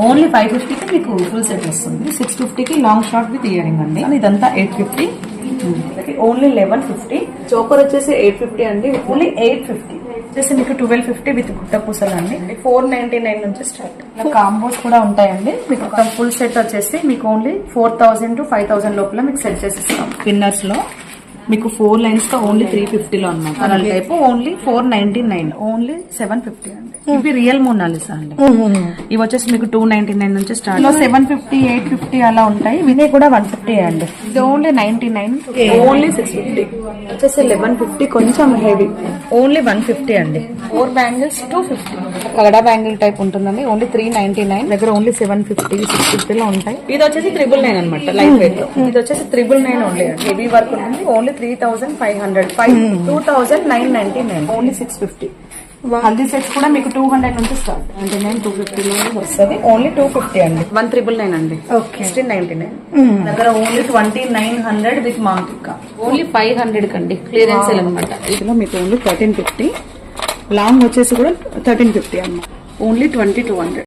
Only 550కి మీకు full set వస్తుంది. 650కి long short with earring అండి. ఇదంతా 850. ఓన్లీ 1150. చోకర్ వచ్చేసి 850 అండి. ఓన్లీ 850 వచ్చేసి మీకు 1250 విత్ గుట్ట పూసలు అండి. 499 నుంచి స్టార్ట్. కాంబోస్ కూడా ఉంటాయండి. మీకు ఫుల్ సెట్ వచ్చేసి మీకు ఓన్లీ 4000 to 5000 లోపల మీకు సెట్ చేసిస్తాం. పిన్నర్స్ లో మీకు 4 లైన్స్ తో ఓన్లీ 350 లో అన్నమాట. అలా టైప్ ఓన్లీ 499, ఓన్లీ 750 అండి. ఇవి రియల్ మోనాలిసా అండి. ఇవి వచ్చేసి మీకు 299 నుంచి స్టార్ట్. 750, 850 అలా ఉంటాయి. ఇవి కూడా 150 అండి. ఇది ఓన్లీ 99, ఓన్లీ 650. వచ్చేసి 1150 కొంచెం హెవీ, ఓన్లీ 150 అండి. 4 బ్యాంగిల్స్ 250. కగడా బ్యాంగిల్ టైప్ ఉంటుందండి. ఓన్లీ 399 దగ్గర ఓన్లీ 750, 650 లో ఉంటాయి. ఇది వచ్చేసి 999 అనమాట, లైట్ వెయిట్. ఇది వచ్చేసి 999 ఓన్లీ అండి. హెవీ వర్క్ ఉంటుంది. Only 3500, 2999, only 650. హల్దీ సెట్స్ కూడా మీకు 200 నుంచి స్టార్ట్. 99, 250 లో వస్తుంది. ఓన్లీ 250 అండి. 1999 అండి. 1699 దగ్గర ఓన్లీ 2900 విత్ మాంటికా. ఓన్లీ 500 కండి. క్లియరెన్స్ సేల్ అనమాట. ఇందులో మీకు ఓన్లీ 1350. లాంగ్ వచ్చేసి కూడా 1350 అన్నమాట. ఓన్లీ 2200.